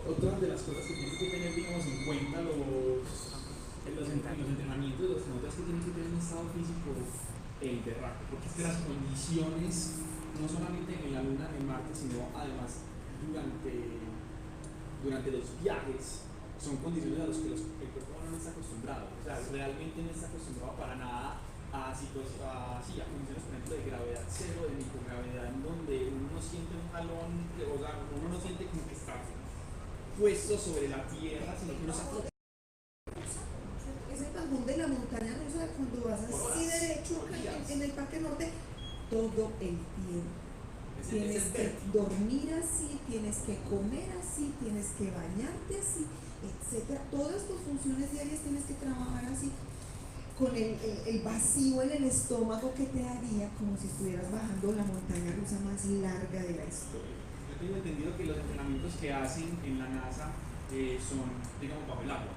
otra de las cosas que tienen que tener, digamos, en cuenta los entrenamientos de los astronautas, que tienen que tener un estado físico berraco, porque es que las condiciones, no solamente en la Luna, en Marte, sino además durante los viajes, son condiciones a las que el cuerpo no está acostumbrado. O sea, realmente no está acostumbrado para nada a condiciones, por ejemplo, de gravedad cero, de microgravedad, en donde uno no siente un jalón, o sea, uno no siente como que está puesto sobre la tierra, sino que uno está flotando. Ese bajón de la montaña rusa, cuando vas así derecho en el Parque Norte, todo el tiempo. Tienes que dormir así, tienes que comer así, tienes que bañarte así, etcétera. Todas tus funciones diarias tienes que trabajar así, con el vacío en el estómago que te haría como si estuvieras bajando la montaña rusa más larga de la historia. Yo tengo entendido que los entrenamientos que hacen en la NASA son, digamos, bajo el agua.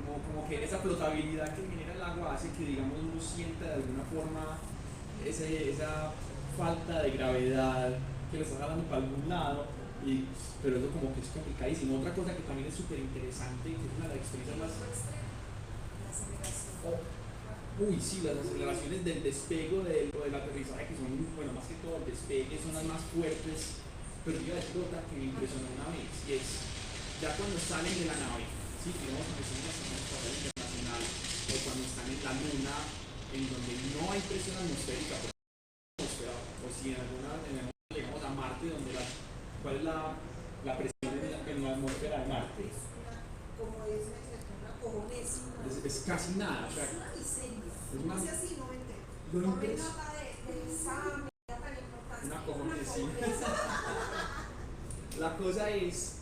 Como que esa flotabilidad que genera el agua hace que, digamos, uno sienta de alguna forma esa falta de gravedad que le está jalando para algún lado, pero eso como que es complicadísimo. Otra cosa que también es súper interesante, que es una de las experiencias más... sí, las aceleraciones del despegue o del aterrizaje, que son, bueno, más que todo el despegue, son las más fuertes. Pero yo iba a decir otra que me impresionó una vez, y es ya cuando salen de la nave, ¿sí? Digamos que son una estación espacial internacional, o cuando están en la Luna, en donde no hay presión atmosférica, o si en alguna llegamos a Marte, donde ¿cuál es la presión en la atmósfera de Marte? Como es una cojonésima. Es casi nada. O sea, es una miseria. No sé así, no me entero. Lo no me nota de examen, tan importante. Una cojonésima. La cosa es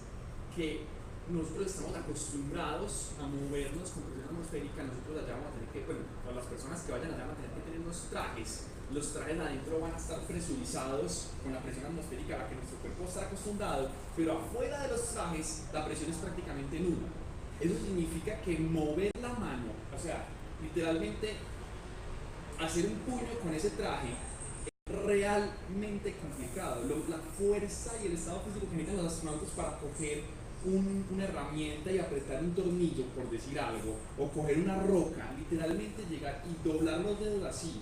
que nosotros estamos acostumbrados a movernos con presión atmosférica. Nosotros allá vamos a tener que, bueno, para las personas que vayan allá van a tener que tener unos trajes. Los trajes adentro van a estar presurizados con la presión atmosférica a la que nuestro cuerpo está acostumbrado, pero afuera de los trajes la presión es prácticamente nula. Eso significa que mover la mano, o sea, literalmente hacer un puño con ese traje es realmente complicado. La fuerza y el estado físico que necesitan los astronautas para coger una herramienta y apretar un tornillo, por decir algo, o coger una roca, literalmente llegar y doblar los dedos así,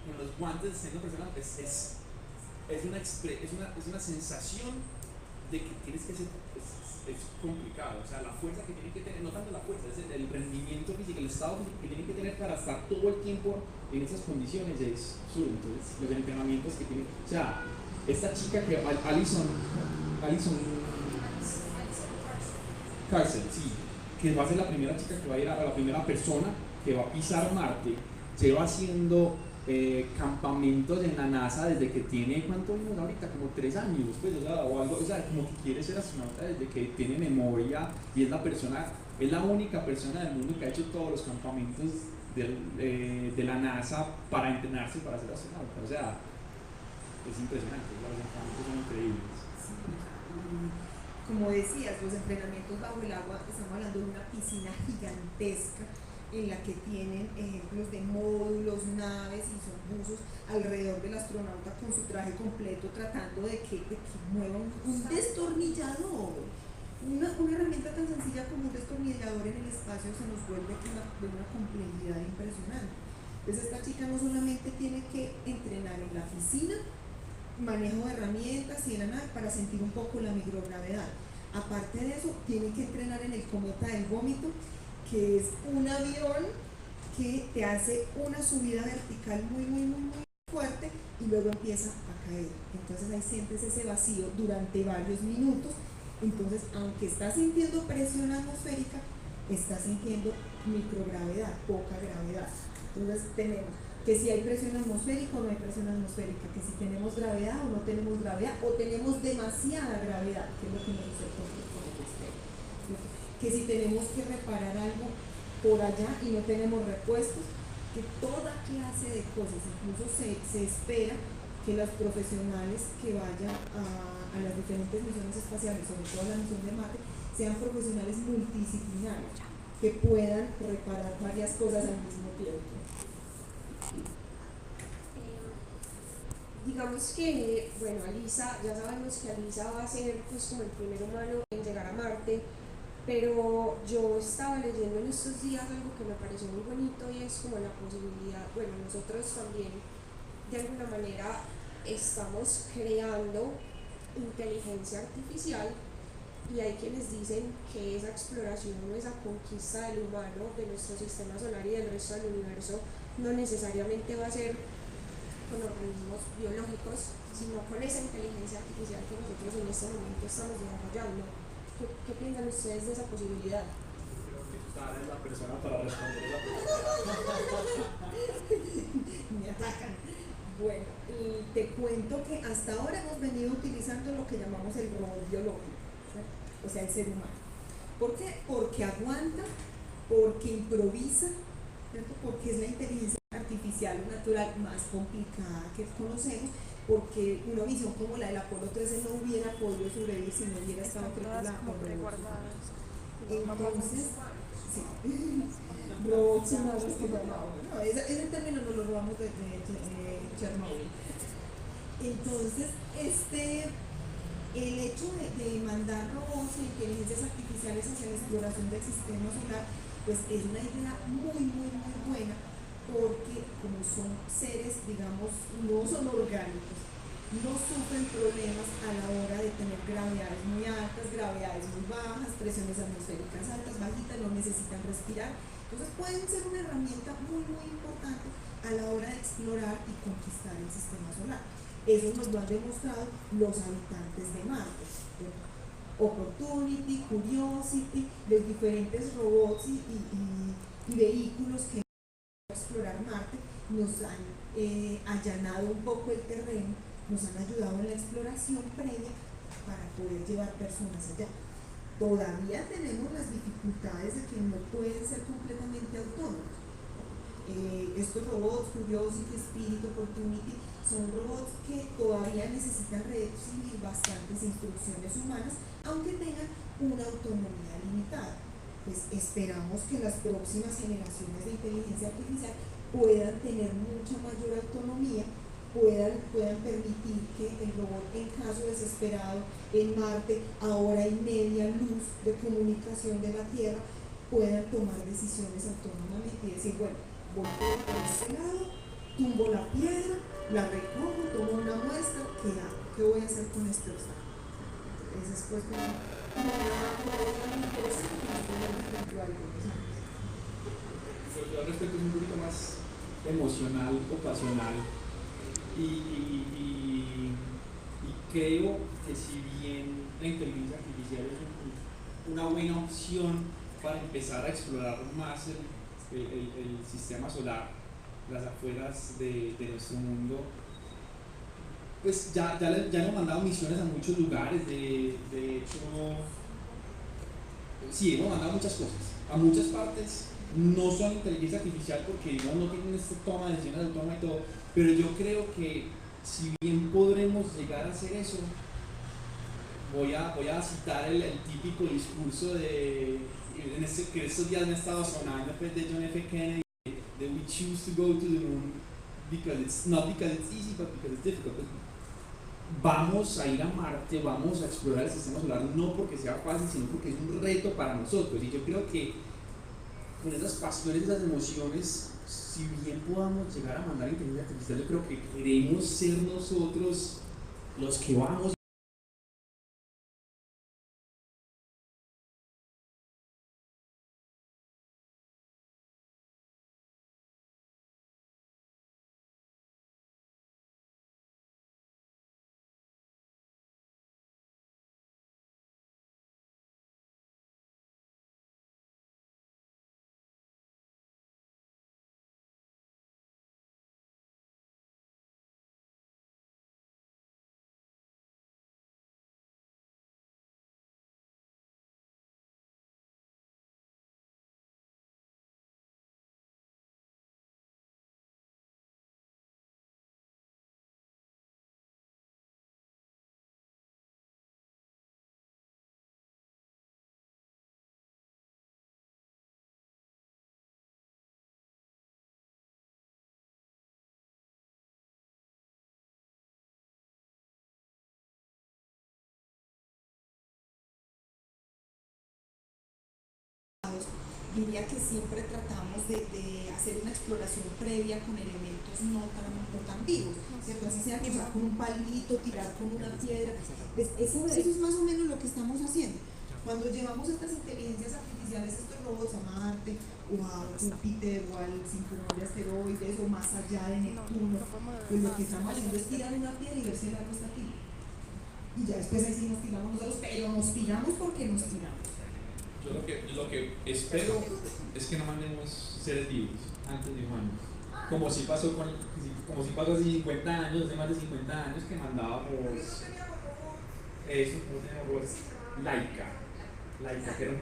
con los guantes siendo personal, es una sensación de que tienes que ser, es complicado. O sea, la fuerza que tienen que tener, no tanto la fuerza, es el rendimiento físico, el estado físico que tienen que tener para estar todo el tiempo en esas condiciones es absurdo. Entonces, los entrenamientos que tienen, o sea, esta chica que Alison Carson, sí, que va a ser la primera chica que va a ir a la primera persona que va a pisar Marte, lleva haciendo campamentos en la NASA desde que tiene, ¿cuántos años ahorita? Como 3 años, pues, o algo, o sea, como que quiere ser astronauta desde que tiene memoria, y es la única persona del mundo que ha hecho todos los campamentos de la NASA para entrenarse para ser astronauta. O sea, es impresionante, los entrenamientos son increíbles. Sí. Como decías, los entrenamientos bajo el agua, estamos hablando de una piscina gigantesca en la que tienen ejemplos de módulos, naves y son buzos alrededor del astronauta con su traje completo, tratando de que mueva un destornillador. Una herramienta tan sencilla como un destornillador en el espacio se nos vuelve de una complejidad impresionante. Entonces esta chica no solamente tiene que entrenar en la piscina, manejo de herramientas y en la nave para sentir un poco la microgravedad. Aparte de eso, tiene que entrenar en el cometa del vómito, que es un avión que te hace una subida vertical muy fuerte y luego empieza a caer. Entonces ahí sientes ese vacío durante varios minutos. Entonces, aunque estás sintiendo presión atmosférica, estás sintiendo microgravedad, poca gravedad. Entonces tenemos que si hay presión atmosférica o no hay presión atmosférica, que si tenemos gravedad o no tenemos gravedad, o tenemos demasiada gravedad, que es lo que nos sucede con el despegue. Que si tenemos que reparar algo por allá y no tenemos repuestos, que toda clase de cosas. Incluso se espera que los profesionales que vayan a las diferentes misiones espaciales, sobre todo a la misión de Marte, sean profesionales multidisciplinarios, que puedan reparar varias cosas al mismo tiempo. digamos que, bueno, Alisa, ya sabemos que Alisa va a ser pues como el primer humano en llegar a Marte, pero yo estaba leyendo en estos días algo que me pareció muy bonito y es como la posibilidad, bueno, nosotros también de alguna manera estamos creando inteligencia artificial y hay quienes dicen que esa exploración o esa conquista del humano, de nuestro sistema solar y del resto del universo, no necesariamente va a ser con organismos biológicos, sino con esa inteligencia artificial que nosotros en este momento estamos desarrollando. ¿Qué piensan ustedes de esa posibilidad? Creo que Sara es la persona para responder esa pregunta. Me atacan. Bueno, y te cuento que hasta ahora hemos venido utilizando lo que llamamos el robot biológico, ¿cierto? O sea, el ser humano. ¿Por qué? Porque aguanta, porque improvisa, ¿cierto? Porque es la inteligencia artificial o natural más complicada que conocemos, porque una visión como la del Apolo 13 no hubiera podido sobrevivir si no hubiera estado tripulada con robots humanos. Entonces, sí, robots humanos que llamamos. No, ese término nos lo robamos de Chernobyl. Entonces, el hecho de mandar robots e inteligencias artificiales hacia la exploración del sistema solar, pues es una idea muy, muy, muy buena, porque como son seres, digamos, no son orgánicos, no sufren problemas a la hora de tener gravedades muy altas, gravedades muy bajas, presiones atmosféricas altas, bajitas, no necesitan respirar. Entonces pueden ser una herramienta muy, muy importante a la hora de explorar y conquistar el sistema solar. Eso nos lo han demostrado los habitantes de Marte. Opportunity, Curiosity, los diferentes robots y vehículos que explorar Marte nos han allanado un poco el terreno, nos han ayudado en la exploración previa para poder llevar personas allá. Todavía tenemos las dificultades de que no pueden ser completamente autónomos. Estos robots, Curiosity, Spirit, Opportunity, son robots que todavía necesitan recibir bastantes instrucciones humanas, aunque tengan una autonomía limitada. Pues esperamos que las próximas generaciones de inteligencia artificial puedan tener mucha mayor autonomía, puedan permitir que el robot, en caso desesperado en Marte, a hora y media luz de comunicación de la Tierra, puedan tomar decisiones autónomamente y decir, bueno, volteo por este lado, tumbo la piedra, la recojo, tomo una muestra, ¿qué hago? ¿Qué voy a hacer con este obstáculo? Esa es pues una muy interesante que nos puede dar dentro de algunos años. Yo al respecto es un poquito más emocional, ocasional, y creo que si bien la inteligencia artificial es una buena opción para empezar a explorar más el sistema solar, las afueras de nuestro mundo, pues ya hemos mandado misiones a muchos lugares, de hecho, sí, hemos mandado muchas cosas, a muchas partes. No son inteligencia artificial porque no tienen esta toma de decisiones autónomas y todo, pero yo creo que si bien podremos llegar a hacer eso, voy a citar el típico discurso que estos días me he estado sonando, pues, de John F. Kennedy, de we choose to go to the moon because it's not because it's easy, but because it's difficult. Vamos a ir a Marte, vamos a explorar el sistema solar, no porque sea fácil, sino porque es un reto para nosotros. Y yo creo que con esas pasiones, esas emociones, si bien podamos llegar a mandar inteligencia artificial, yo creo que queremos ser nosotros los que vamos diría que siempre tratamos de hacer una exploración previa con elementos no tan vivos, ¿cierto? Así sea empezar con un palito, tirar con una piedra. Pues eso es más o menos lo que estamos haciendo. Cuando llevamos estas inteligencias artificiales, estos robots a Marte o a Júpiter o al cinturón de asteroides o más allá de Neptuno, pues lo que estamos haciendo es tirar una piedra y ver si el agua está aquí. Y ya después ahí sí nos tiramos nosotros, pero nos tiramos porque nos tiramos. Yo lo que espero es que no mandemos seres vivos antes de humanos. Como si pasó hace 50 años, hace más de 50 años que mandábamos eso, ¿cómo se llama? Pues, Laika, que era un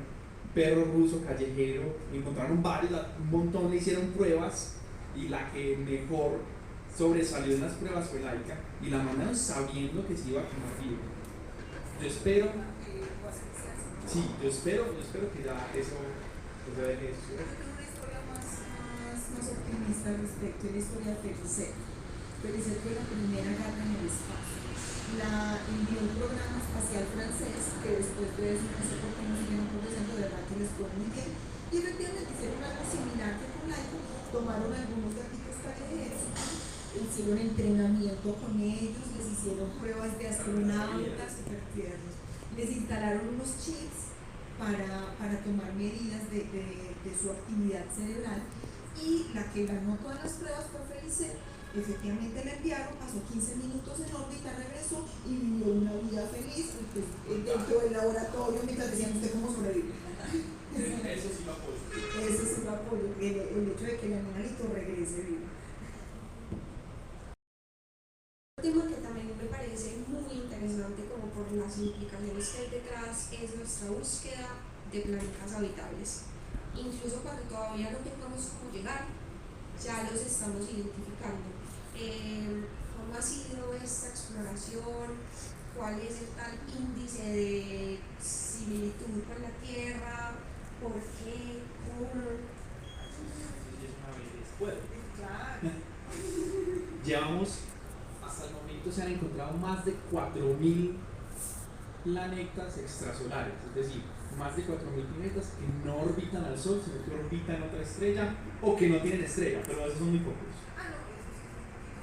perro ruso callejero, encontraron varios, un montón, le hicieron pruebas y la que mejor sobresalió en las pruebas fue Laika y la mandaron sabiendo que se iba a quemar vivo. Yo espero que ya eso deje eso. Yo tengo una historia más optimista al respecto, la historia de Felicet. Felicet fue la primera gata en el espacio. La envió un programa espacial francés que después de eso, no sé por qué no siguieron progresando, de verdad que les fue muy bien. Y efectivamente hicieron algo similar que con Laika, tomaron algunos gatitos callejeros, hicieron entrenamiento con ellos, les hicieron pruebas de astronautas super tiernos, les instalaron unos chips para tomar medidas de su actividad cerebral, y la que ganó todas las pruebas fue Felicet. Efectivamente la enviaron, pasó 15 minutos en órbita, regresó y vivió una vida feliz dentro del laboratorio mientras decían usted cómo sobrevive. Eso sí lo apoyo. Eso sí lo apoyo, el hecho de que el animalito regrese vivo. Un tema que también me parece muy interesante como por las implicaciones que hay detrás es nuestra búsqueda de planetas habitables. Incluso cuando todavía no tengamos cómo llegar, ya los estamos identificando. ¿Cómo ha sido esta exploración? ¿Cuál es el tal índice de similitud con la Tierra? ¿Por qué? ¿Cómo? Claro. Llevamos, hasta el momento se han encontrado más de 4.000 planetas extrasolares, es decir, más de 4.000 planetas que no orbitan al Sol, sino que orbitan otra estrella o que no tienen estrella, pero esos son muy pocos.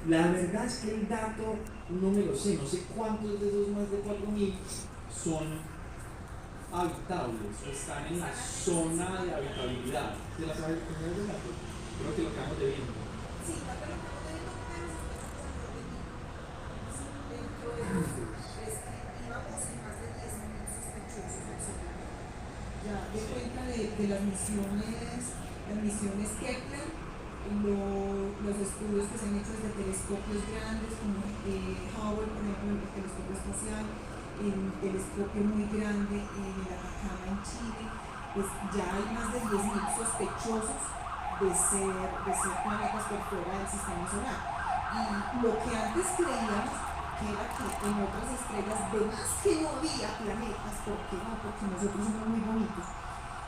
La verdad es que el dato no me lo sé, no sé cuántos de esos más de 4.000 son habitables o están en la zona de habitabilidad. ¿Se la sabe el dato? Creo que lo acabamos de ver. Sí, cuando lo acabo de ver, dentro de los íbamos en más de 10.000 sospechosos del solar. Ya de cuenta de las misiones Kepler, los estudios que se han hecho desde telescopios grandes como Hubble, por ejemplo, el telescopio espacial, el telescopio muy grande en el Atacama en Chile, pues ya hay más de 10.000 sospechosos de ser planetas por fuera del sistema solar. Y lo que antes creíamos que era que en otras estrellas, de más que no había planetas, ¿por qué no? Porque nosotros somos muy bonitos.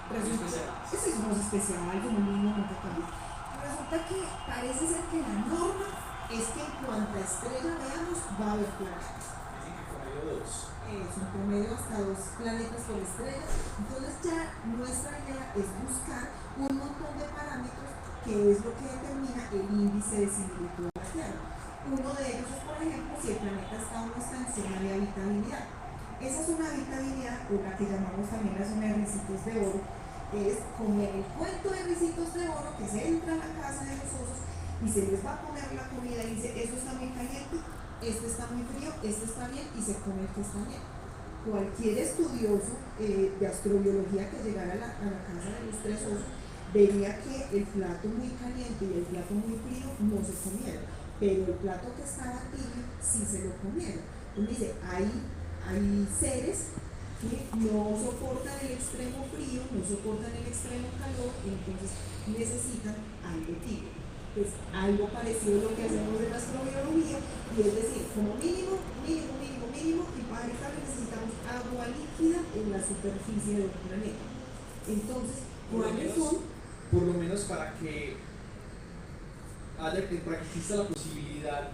Resulta que somos especiales, como un niño nunca cambia. Resulta que parece ser que la norma es que en cuanta estrella veamos va a haber planetas. Dicen que promedio 2. Es un promedio hasta 2 planetas por estrella. Entonces ya nuestra idea es buscar un montón de parámetros que es lo que determina el índice de similitud a la Tierra. Uno de ellos es, por ejemplo, si el planeta está o no está en zona de habitabilidad. Esa zona de habitabilidad, o la que llamamos también la zona de ricitos de oro, es como el cuento de ricitos de oro que se entra a la casa de los osos y se les va a poner la comida y dice, eso está muy caliente, este está muy frío, este está bien, y se come el que está bien. Cualquier estudioso de astrobiología que llegara a la casa de los tres osos vería que el plato muy caliente y el plato muy frío no se comieron, pero el plato que estaba tibio sí se lo comieron. Entonces dice, hay seres que no soportan el extremo frío, no soportan el extremo calor, entonces necesitan algo tibio. Pues algo parecido a lo que hacemos en la astrobiología, y es decir, como mínimo, y para esto necesitamos agua líquida en la superficie del planeta. Entonces, ¿cuáles son? Por lo menos para que exista la posibilidad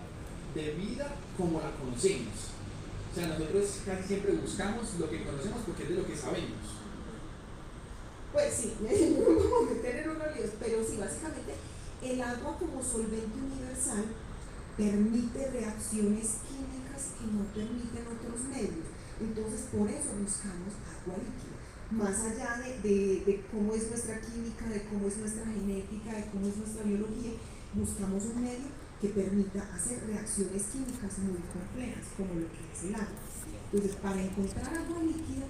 de vida como la conocemos. O sea, nosotros casi siempre buscamos lo que conocemos porque es de lo que sabemos. Pues sí, como meter en unos líos, pero sí, básicamente el agua como solvente universal permite reacciones químicas que no permiten otros medios. Entonces, por eso buscamos agua líquida. Más allá de cómo es nuestra química, de cómo es nuestra genética, de cómo es nuestra biología, buscamos un medio que permita hacer reacciones químicas muy complejas, como lo que es el agua. Entonces, para encontrar agua líquida,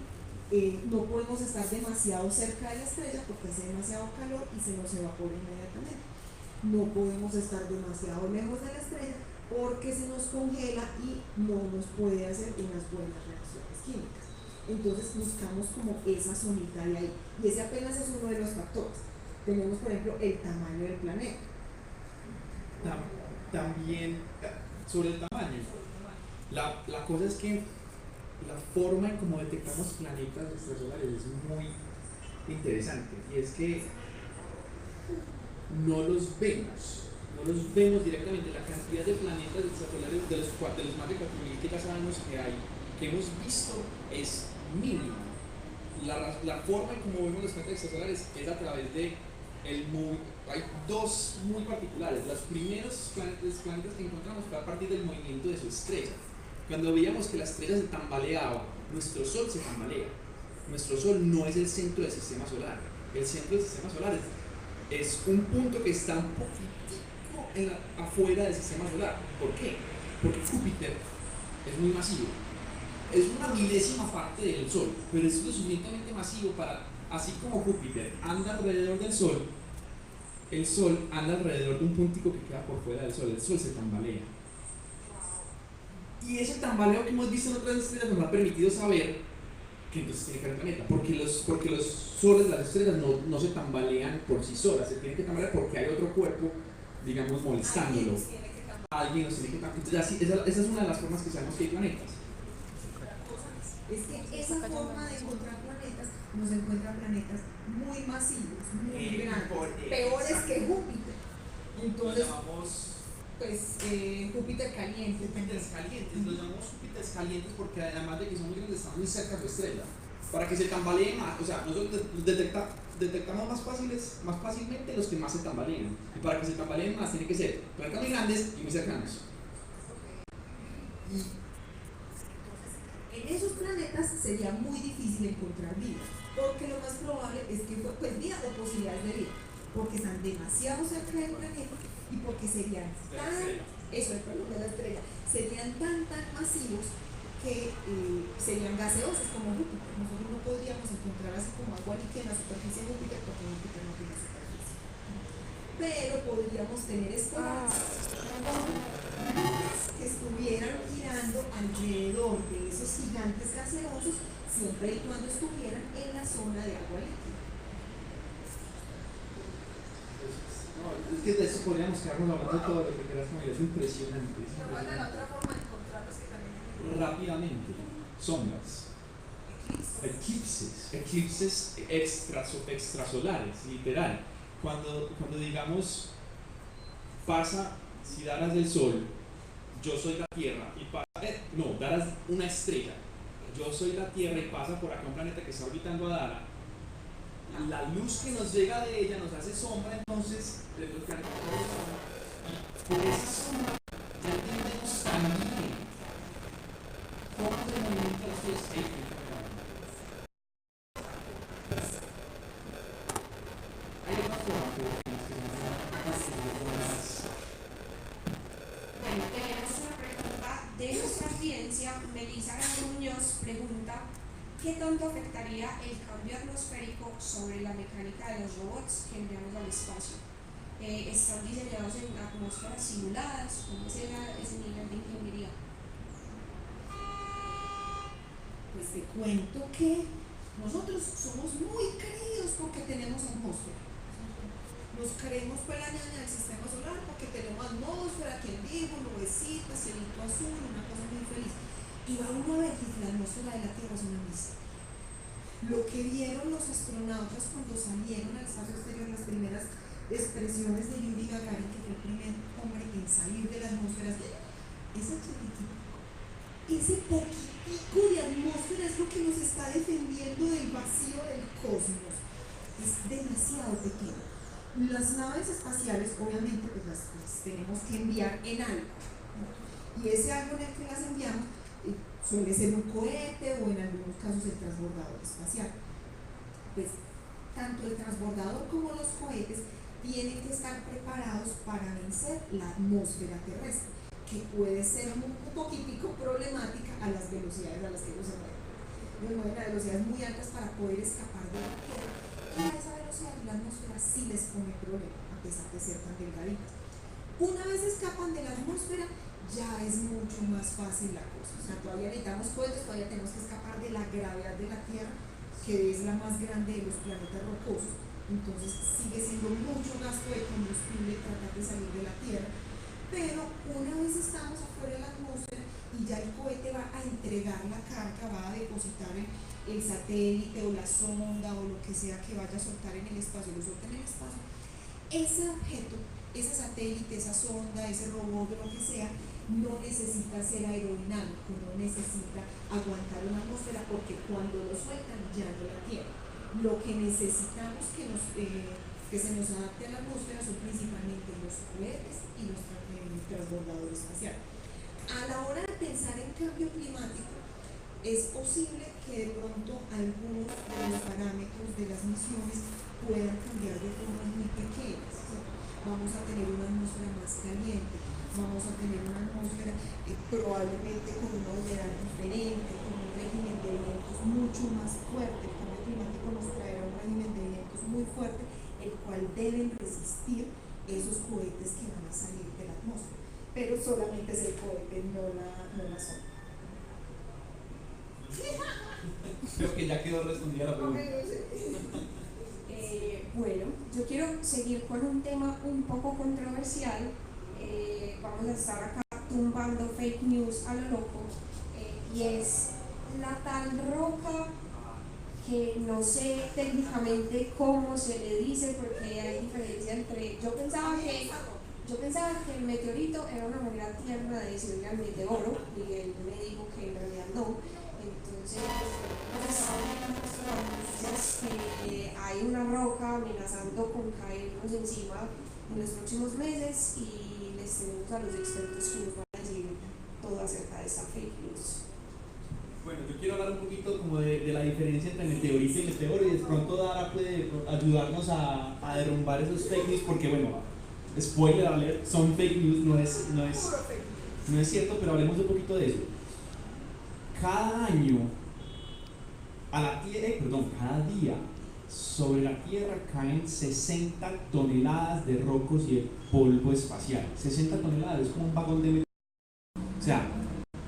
no podemos estar demasiado cerca de la estrella porque hace demasiado calor y se nos evapora inmediatamente. No podemos estar demasiado lejos de la estrella porque se nos congela y no nos puede hacer unas buenas reacciones químicas. Entonces buscamos como esa zonita de ahí, y ese apenas es uno de los factores. Tenemos, por ejemplo, el tamaño del planeta. También sobre el tamaño, la cosa es que la forma en cómo detectamos planetas extrasolares es muy interesante, y es que no los vemos directamente. La cantidad de planetas extrasolares de los más de 4.000 que ya sabemos que hay, que hemos visto, es mínima. La forma en cómo vemos los planetas extrasolares es a través de hay dos muy particulares. Los primeros planetas que encontramos fue a partir del movimiento de su estrella. Cuando veíamos que la estrella se tambaleaba, nuestro Sol se tambalea. Nuestro Sol no es el centro del sistema solar. El centro del sistema solar es un punto que está un poquitico afuera del sistema solar. ¿Por qué? Porque Júpiter es muy masivo. Es una milésima parte del Sol, pero es lo suficientemente masivo para, así como Júpiter anda alrededor del Sol, el Sol anda alrededor de un puntico que queda por fuera del Sol. El Sol se tambalea. Y ese tambaleo que hemos visto en otras estrellas nos ha permitido saber que entonces tiene que haber planeta, porque los soles, las estrellas no se tambalean por sí solas, se tienen que tambalear porque hay otro cuerpo, digamos, molestándolo. Alguien los tiene que tambalear. Entonces, esa es una de las formas que sabemos que hay planetas. Es que esa forma de encontrar planetas nos encuentra planetas muy masivos, muy grandes, peores que Júpiter. Entonces, pues Júpiter caliente. Júpiteres calientes, los llamamos Júpiteres calientes porque además de que son muy grandes, están muy cerca de su estrella. Para que se tambaleen más, o sea, nosotros detectamos más fácilmente los que más se tambalean. Y para que se tambaleen más, tienen que ser planetas muy grandes y muy cercanos. En esos planetas sería muy difícil encontrar vida, porque lo más probable es que pues vida o posibilidades de vida, porque están demasiado cerca del planeta y porque serían serían tan masivos que serían gaseosos como Júpiter. Nosotros no podríamos encontrar así como agua líquida en la superficie de Júpiter porque Júpiter no tiene superficie, pero podríamos tener esperanza que estuvieran girando alrededor de esos gigantes gaseosos siempre y cuando estuvieran en la zona de agua líquida. No, es que de eso podríamos quedarnos hablando todo lo que quieras, es impresionante. ¿Cuál es la otra forma de encontrarlos que también? Rápidamente, sombras, eclipses extrasolares, literal. Cuando digamos pasa, si daras del Sol, yo soy la Tierra y pasa, daras una estrella, yo soy la Tierra y pasa por acá un planeta que está orbitando a Dara, la luz que nos llega de ella nos hace sombra, entonces de los planetas, por esa sombra ya entendemos también cómo es el movimiento de las estrellas. Hay otra forma tenemos una pregunta de nuestra audiencia. Melissa Muñoz pregunta: ¿qué tanto afectaría el cambio atmosférico sobre la mecánica de los robots que enviamos al espacio? ¿Están diseñados en atmósferas simuladas? ¿Cómo es ese nivel de ingeniería? Pues te cuento que nosotros somos muy queridos porque tenemos atmósfera. Nos creemos pues la ñaña del sistema solar porque tenemos atmósfera, quien dijo, nubecitas, cielito azul, una cosa muy feliz. Y va uno a ver que la atmósfera de la Tierra es una miseria. Lo que vieron los astronautas cuando salieron al espacio exterior, las primeras expresiones de Yuri Gagarin, que fue el primer hombre en salir de la atmósfera, ese chiquitito, ese poquitico de atmósfera es lo que nos está defendiendo del vacío del cosmos. es demasiado pequeño. Las naves espaciales, obviamente, pues las tenemos que enviar en algo, ¿no? Y ese algo en el que las enviamos suele ser un cohete o en algunos casos el transbordador espacial. Pues tanto el transbordador como los cohetes tienen que estar preparados para vencer la atmósfera terrestre, que puede ser un poquitico problemática a las velocidades a las que ellos se mueven. Ellos mueven a velocidades muy altas para poder escapar de la Tierra, y a esa velocidad la atmósfera sí les pone problema, a pesar de ser tan delgaditas. Una vez escapan de la atmósfera, ya es mucho más fácil la cosa. O sea, todavía necesitamos cohetes, todavía tenemos que escapar de la gravedad de la Tierra, que es la más grande de los planetas rocosos. Entonces sigue siendo mucho gasto de combustible tratar de salir de la Tierra, pero una vez estamos afuera de la atmósfera y ya el cohete va a entregar la carga, va a depositar el satélite o la sonda o lo que sea que vaya a soltar en el espacio, lo suelta en el espacio, ese objeto, ese satélite, esa sonda, ese robot, lo que sea, no necesita ser aerodinámico, no necesita aguantar una atmósfera, porque cuando lo sueltan ya no la tiene. Lo que necesitamos que se nos adapte a la atmósfera son principalmente los cohetes y los transbordadores espaciales. A la hora de pensar en cambio climático, es posible que de pronto algunos de los parámetros de las misiones puedan cambiar de formas muy pequeñas. Vamos a tener una atmósfera más caliente, vamos a tener una atmósfera probablemente con una humedad diferente, con un régimen de vientos mucho más fuerte. El cambio climático nos traerá un régimen de vientos muy fuerte, el cual deben resistir esos cohetes que van a salir de la atmósfera. Pero solamente es el cohete, no la sonda. Creo que ya quedó respondida la pregunta. Bueno, yo quiero seguir con un tema un poco controversial. Vamos a estar acá tumbando fake news a lo loco, y es la tal roca que no sé técnicamente cómo se le dice, porque hay diferencia entre... Yo pensaba que el meteorito era una manera tierna de decirle al meteoro, y él me dijo que en realidad no. Entonces, que hay una roca amenazando con caernos encima en los próximos meses, y les tenemos a los expertos que nos van a decir todo acerca de esta fake news. Bueno, yo quiero hablar un poquito como de la diferencia entre meteorito y meteoro, y de pronto Dara puede ayudarnos a derrumbar esos fake news, porque bueno, spoiler alert, son fake news, no es cierto, pero hablemos un poquito de eso. Cada año, cada día, sobre la Tierra caen 60 toneladas de rocos y de polvo espacial. 60 toneladas, es como un vagón de metro. O sea,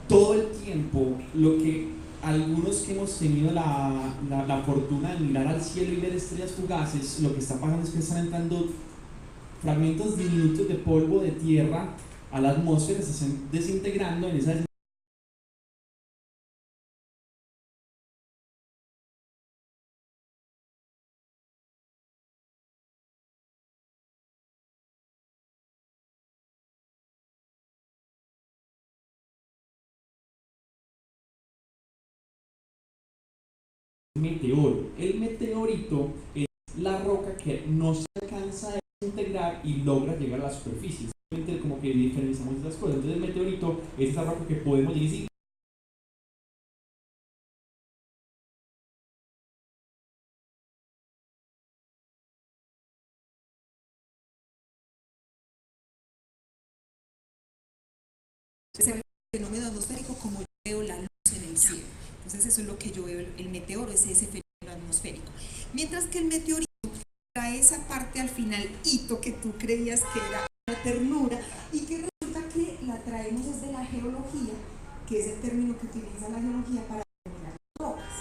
todo el tiempo, lo que algunos que hemos tenido la fortuna de mirar al cielo y ver estrellas fugaces, lo que está pasando es que están entrando fragmentos diminutos de polvo de tierra a la atmósfera, se están desintegrando en esa meteoro. El meteorito es la roca que no se alcanza a desintegrar y logra llegar a la superficie. Simplemente como que diferenciamos estas cosas. Entonces el meteorito es esa roca que podemos decir el fenómeno atmosférico como yo veo la luz en el cielo. Entonces eso es lo que yo veo, el meteoro es ese fenómeno atmosférico. Mientras que el meteorito trae esa parte al final, hito, que tú creías que era una ternura, y que resulta que la traemos desde la geología, que es el término que utiliza la geología para determinar las rocas.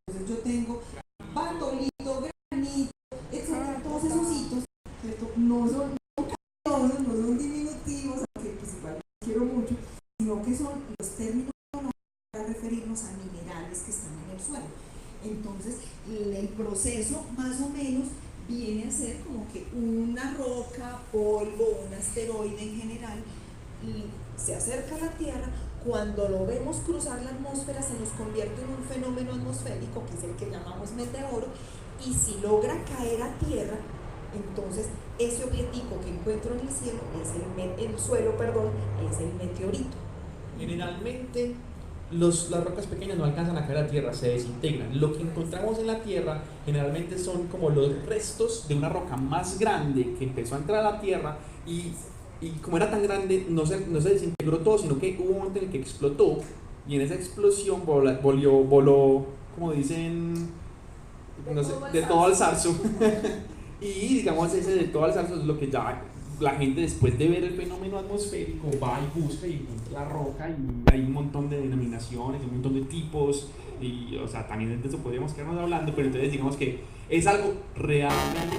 Entonces yo tengo batolito, granito, etcétera, todos esos hitos, ¿cierto? No son diminutivos, aunque principalmente quiero mucho, sino que son los términos para referirnos a minerales que están en el suelo. Entonces, el proceso más o menos viene a ser como que una roca, polvo, un asteroide en general, y se acerca a la Tierra. Cuando lo vemos cruzar la atmósfera, se nos convierte en un fenómeno atmosférico, que es el que llamamos meteoro, y si logra caer a tierra, entonces ese objetivo que encuentro en el cielo el suelo, es el meteorito. Generalmente las rocas pequeñas no alcanzan a caer a tierra, se desintegran. Lo que encontramos en la tierra generalmente son como los restos de una roca más grande que empezó a entrar a la tierra y como era tan grande no se desintegró todo, sino que hubo un momento en el que explotó y en esa explosión voló, como dicen, no sé, de todo al zarzo. Y digamos ese de todo al zarzo es lo que ya la gente, después de ver el fenómeno atmosférico, va y busca y encuentra la roca, y hay un montón de denominaciones, un montón de tipos, y o sea, también de eso podríamos quedarnos hablando, pero entonces digamos que es algo realmente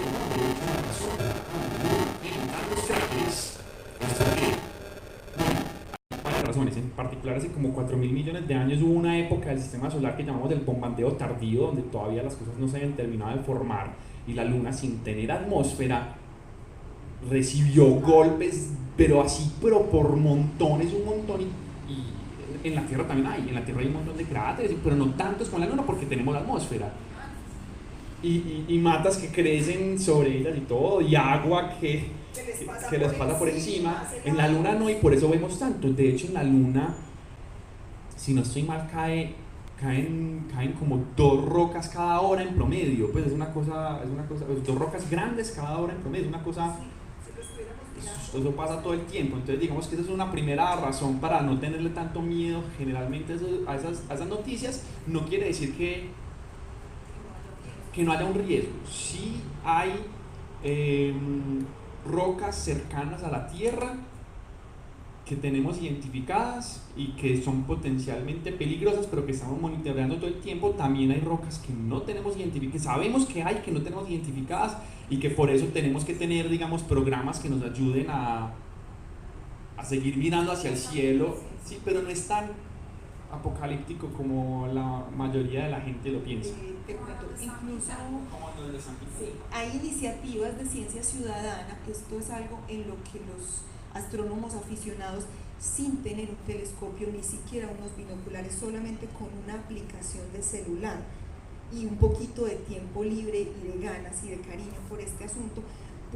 varias razones. En particular, hace como 4.000 millones de años hubo una época del sistema solar que llamamos el bombardeo tardío, donde todavía las cosas no se habían terminado de formar y la luna, sin tener atmósfera, recibió golpes, pero por montones, un montón, y en la Tierra también hay, un montón de cráteres, pero no tantos con la Luna porque tenemos la atmósfera, y matas que crecen sobre ellas y todo, y agua que les pasa por encima. En la Luna no, y por eso vemos tanto. De hecho, en la Luna, si no estoy mal, caen como 2 rocas cada hora en promedio. Pues es una cosa, 2 rocas grandes cada hora en promedio, es una cosa. Eso pasa todo el tiempo. Entonces digamos que esa es una primera razón para no tenerle tanto miedo generalmente a esas noticias. No quiere decir que no haya un riesgo. Sí hay rocas cercanas a la Tierra que tenemos identificadas y que son potencialmente peligrosas, pero que estamos monitoreando todo el tiempo. También hay rocas que no tenemos identificadas, que sabemos que hay, que no tenemos identificadas, y que por eso tenemos que tener, digamos, programas que nos ayuden a seguir mirando hacia el cielo. Sí, pero no es tan apocalíptico como la mayoría de la gente lo piensa. Te cuento, incluso hay iniciativas de ciencia ciudadana. Esto es algo en lo que los astrónomos aficionados, sin tener un telescopio, ni siquiera unos binoculares, solamente con una aplicación de celular y un poquito de tiempo libre y de ganas y de cariño por este asunto,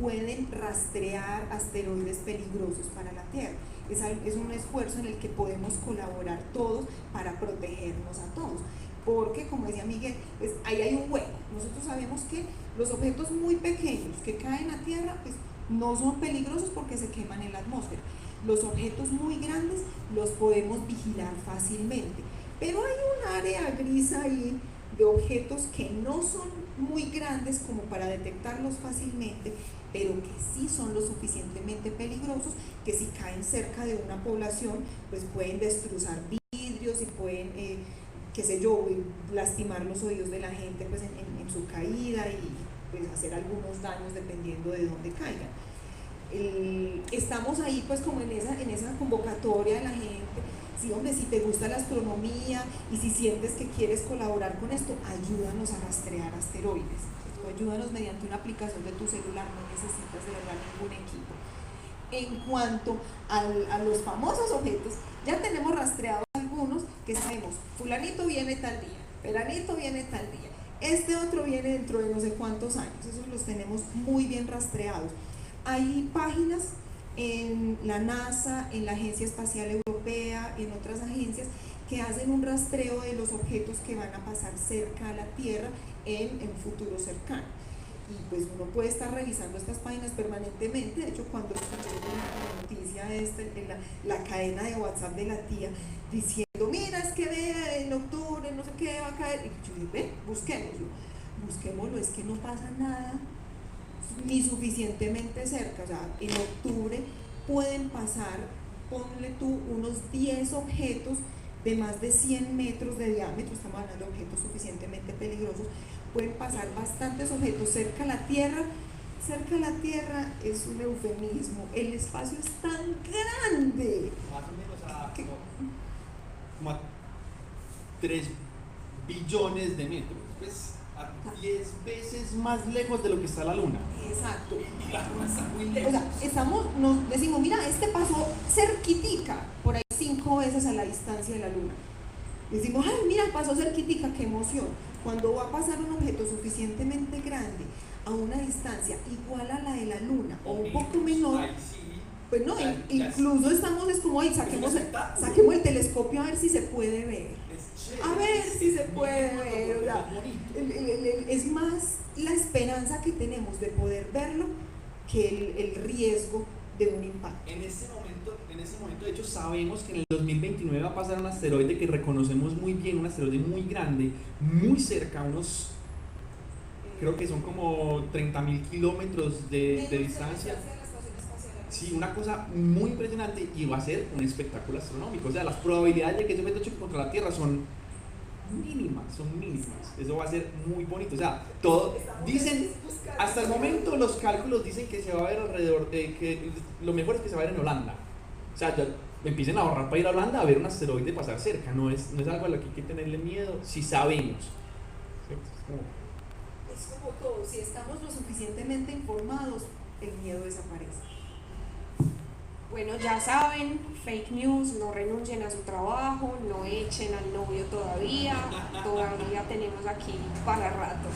pueden rastrear asteroides peligrosos para la Tierra. Es un esfuerzo en el que podemos colaborar todos para protegernos a todos, porque, como decía Miguel, pues ahí hay un hueco. Nosotros sabemos que los objetos muy pequeños que caen a Tierra, pues no son peligrosos porque se queman en la atmósfera. Los objetos muy grandes los podemos vigilar fácilmente, pero hay un área gris ahí de objetos que no son muy grandes como para detectarlos fácilmente, pero que sí son lo suficientemente peligrosos, que si caen cerca de una población, pues pueden destrozar vidrios y pueden, qué sé yo, lastimar los oídos de la gente pues en su caída, y pues hacer algunos daños dependiendo de dónde caigan. Estamos ahí pues como en esa convocatoria de la gente. Sí, hombre, si te gusta la astronomía y si sientes que quieres colaborar con esto, ayúdanos a rastrear asteroides. Ayúdanos mediante una aplicación de tu celular, no necesitas de verdad ningún equipo. En cuanto a los famosos objetos, ya tenemos rastreados algunos que sabemos, fulanito viene tal día, peranito viene tal día, este otro viene dentro de no sé cuántos años. Esos los tenemos muy bien rastreados. Hay páginas en la NASA, en la Agencia Espacial Europea, en otras agencias que hacen un rastreo de los objetos que van a pasar cerca a la Tierra en un futuro cercano. Y pues uno puede estar revisando estas páginas permanentemente. De hecho, cuando escuché la noticia en la cadena de WhatsApp de la tía diciendo, mira, es que en octubre no sé qué va a caer, y yo dije, busquémoslo, es que no pasa nada ni suficientemente cerca. O sea, en octubre pueden pasar, ponle tú, unos 10 objetos de más de 100 metros de diámetro, estamos hablando de objetos suficientemente peligrosos. Pueden pasar bastantes objetos cerca a la Tierra. Cerca a la Tierra es un eufemismo, el espacio es tan grande. Más o menos como a 3 billones de metros, pues a 10 veces más lejos de lo que está la Luna. Exacto. Y la Luna está muy lejos. O sea, nos decimos, mira, este pasó cerquitica, por ahí 5 veces a la distancia de la Luna. Decimos, ay, mira, pasó cerquitica, qué emoción. cuando va a pasar un objeto suficientemente grande a una distancia igual a la de la Luna o un poco menor, Ahí sí. pues no, Ya- incluso estamos, es como, ahí, saquemos el telescopio a ver si se puede ver. Es chévere. A ver si se puede ver, o sea, Es bonito. es más la esperanza que tenemos de poder verlo que el riesgo de un impacto. En ese momento, de hecho, sabemos que en el 2029 va a pasar un asteroide que reconocemos muy bien, un asteroide muy grande, muy cerca, creo que son como 30.000 kilómetros de distancia. Sí, una cosa muy impresionante y va a ser un espectáculo astronómico. O sea, las probabilidades de que ese objeto choque contra la Tierra son mínimas. Eso va a ser muy bonito. O sea, todo, dicen, hasta el momento los cálculos dicen que se va a ver alrededor, que lo mejor es que se va a ver en Holanda. O sea, ya empiecen a ahorrar para ir a Holanda a ver un asteroide pasar cerca. No es algo a lo que hay que tenerle miedo si sabemos. ¿Cierto? Es como todo, si estamos lo suficientemente informados, el miedo desaparece. Bueno, ya saben, fake news, no renuncien a su trabajo, no echen al novio todavía tenemos aquí para rato.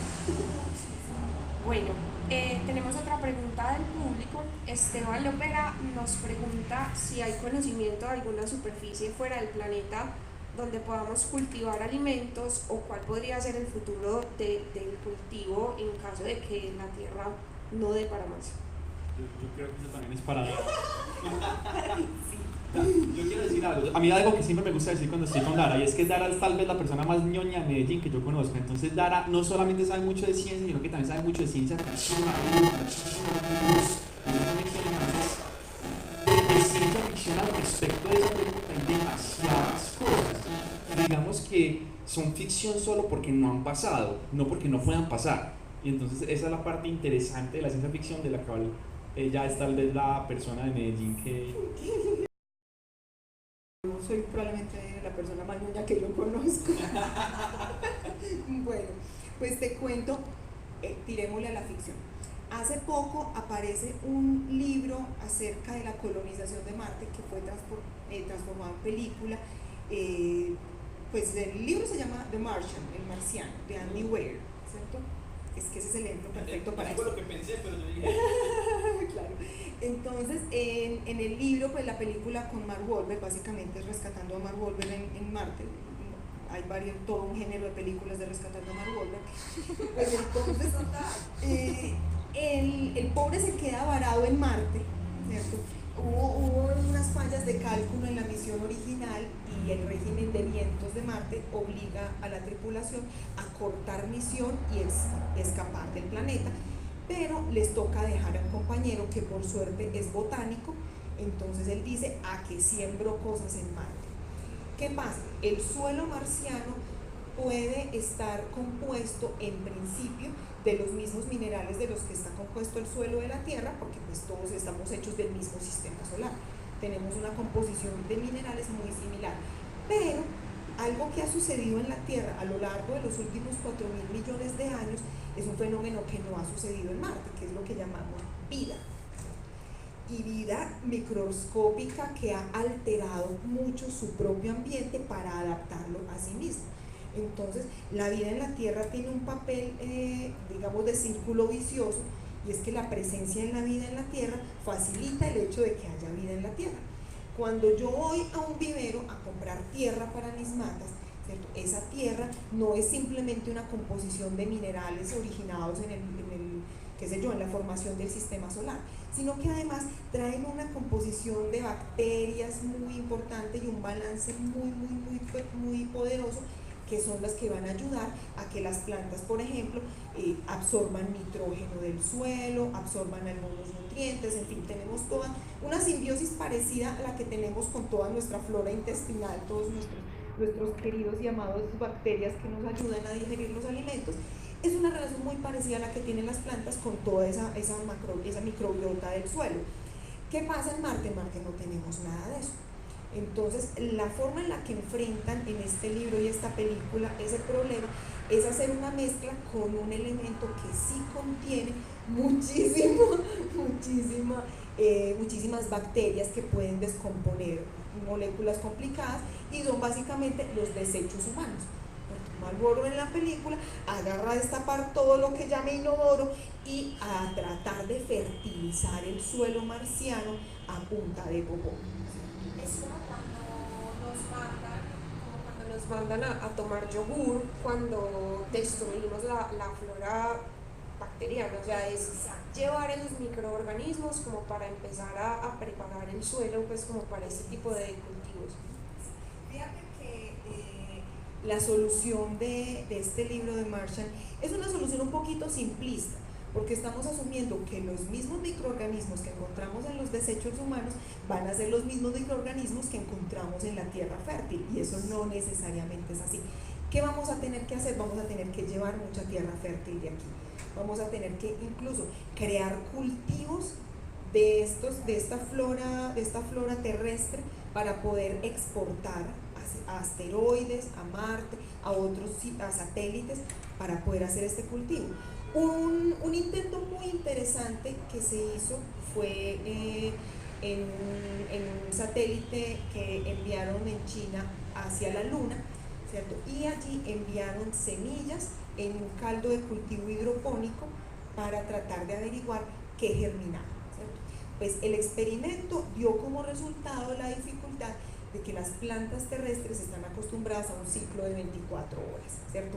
Bueno, tenemos otra pregunta del público. Esteban Lopera nos pregunta si hay conocimiento de alguna superficie fuera del planeta donde podamos cultivar alimentos o cuál podría ser el futuro del cultivo en caso de que la Tierra no dé para más. Yo creo que eso también es para... Yo quiero decir algo. A mí algo que siempre me gusta decir cuando estoy con Dara, y es que Dara es tal vez la persona más ñoña de Medellín que yo conozco. Entonces Dara no solamente sabe mucho de ciencia, sino que también sabe mucho de ciencia ficción, de ciencia ficción al respecto de esa película hay demasiadas cosas. Digamos que son ficción solo porque no han pasado, no porque no puedan pasar. Y entonces esa es la parte interesante de la ciencia ficción de la cual ella es tal vez la persona de Medellín que... Yo soy probablemente la persona más ñoña que yo conozco. Bueno, pues te cuento, tirémosle a la ficción. Hace poco aparece un libro acerca de la colonización de Marte que fue transformado en película. Pues el libro se llama The Martian, El Marciano, de Andy Weir, ¿cierto? Es que ese es el ejemplo perfecto para eso. Fue lo que pensé, pero yo dije... Claro. Entonces, en el libro, pues la película con Mark Wahlberg, básicamente es rescatando a Mark Wahlberg en Marte. Hay todo un género de películas de rescatando a Mark Wahlberg. Pues entonces, el pobre se queda varado en Marte, ¿cierto? Hubo unas fallas de cálculo en la misión original y el régimen de vientos de Marte obliga a la tripulación a cortar misión y escapar del planeta, pero les toca dejar a un compañero que por suerte es botánico. Entonces él dice: a que siembro cosas en Marte. ¿Qué pasa? El suelo marciano puede estar compuesto en principio de los mismos minerales de los que está compuesto el suelo de la Tierra, porque pues todos estamos hechos del mismo sistema solar. Tenemos una composición de minerales muy similar, pero algo que ha sucedido en la Tierra a lo largo de los últimos 4.000 millones de años es un fenómeno que no ha sucedido en Marte, que es lo que llamamos vida. Y vida microscópica que ha alterado mucho su propio ambiente para adaptarlo a sí mismo. Entonces, la vida en la Tierra tiene un papel, digamos, de círculo vicioso, y es que la presencia de la vida en la Tierra facilita el hecho de que haya vida en la Tierra. Cuando yo voy a un vivero a comprar tierra para mis matas, ¿cierto? Esa tierra no es simplemente una composición de minerales originados en la formación del sistema solar, sino que además traen una composición de bacterias muy importante y un balance muy poderoso, que son las que van a ayudar a que las plantas, por ejemplo, absorban nitrógeno del suelo, absorban algunos nutrientes, en fin, tenemos toda una simbiosis parecida a la que tenemos con toda nuestra flora intestinal, todos nuestros queridos y amados bacterias que nos ayudan a digerir los alimentos. Es una relación muy parecida a la que tienen las plantas con toda esa microbiota del suelo. ¿Qué pasa en Marte? En Marte no tenemos nada de eso. Entonces, la forma en la que enfrentan en este libro y esta película ese problema es hacer una mezcla con un elemento que sí contiene muchísimas bacterias que pueden descomponer moléculas complicadas, y son básicamente los desechos humanos. Marlboro en la película, agarra a destapar todo lo que llame inodoro y a tratar de fertilizar el suelo marciano a punta de popó. Es como cuando nos mandan a tomar yogur, cuando destruimos la flora bacteriana, o sea, es llevar esos microorganismos como para empezar a preparar el suelo, pues como para este tipo de cultivos. Fíjate que la solución de este libro de Marshall es una solución un poquito simplista, porque estamos asumiendo que los mismos microorganismos que encontramos en los desechos humanos van a ser los mismos microorganismos que encontramos en la tierra fértil, y eso no necesariamente es así. ¿Qué vamos a tener que hacer? Vamos a tener que llevar mucha tierra fértil de aquí. Vamos a tener que incluso crear cultivos de esta flora terrestre para poder exportar a asteroides, a Marte, a satélites, para poder hacer este cultivo. Un intento muy interesante que se hizo fue en un satélite que enviaron en China hacia la Luna, ¿cierto? Y allí enviaron semillas en un caldo de cultivo hidropónico para tratar de averiguar qué germinaba, ¿cierto? Pues el experimento dio como resultado la dificultad de que las plantas terrestres están acostumbradas a un ciclo de 24 horas, ¿cierto?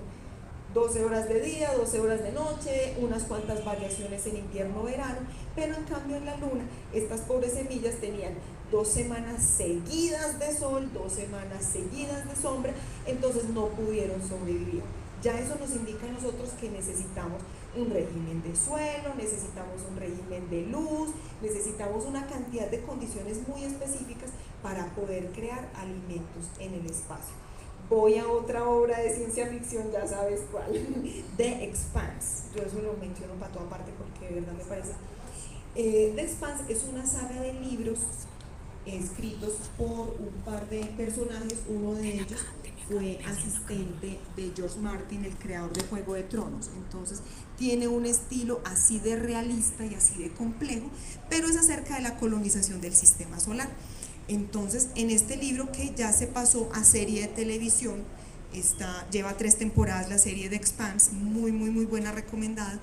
12 horas de día, 12 horas de noche, unas cuantas variaciones en invierno-verano, pero en cambio en la Luna estas pobres semillas tenían 2 semanas seguidas de sol, 2 semanas seguidas de sombra, entonces no pudieron sobrevivir. Ya eso nos indica a nosotros que necesitamos un régimen de suelo, necesitamos un régimen de luz, necesitamos una cantidad de condiciones muy específicas para poder crear alimentos en el espacio. Voy a otra obra de ciencia ficción, ya sabes cuál, The Expanse. Yo eso lo menciono para toda parte porque de verdad me parece. The Expanse es una saga de libros escritos por un par de personajes. Uno de ellos fue asistente de George Martin, el creador de Juego de Tronos. Entonces tiene un estilo así de realista y así de complejo, pero es acerca de la colonización del sistema solar. Entonces, en este libro, que ya se pasó a serie de televisión, lleva 3 temporadas la serie de Expanse, muy buena, recomendada.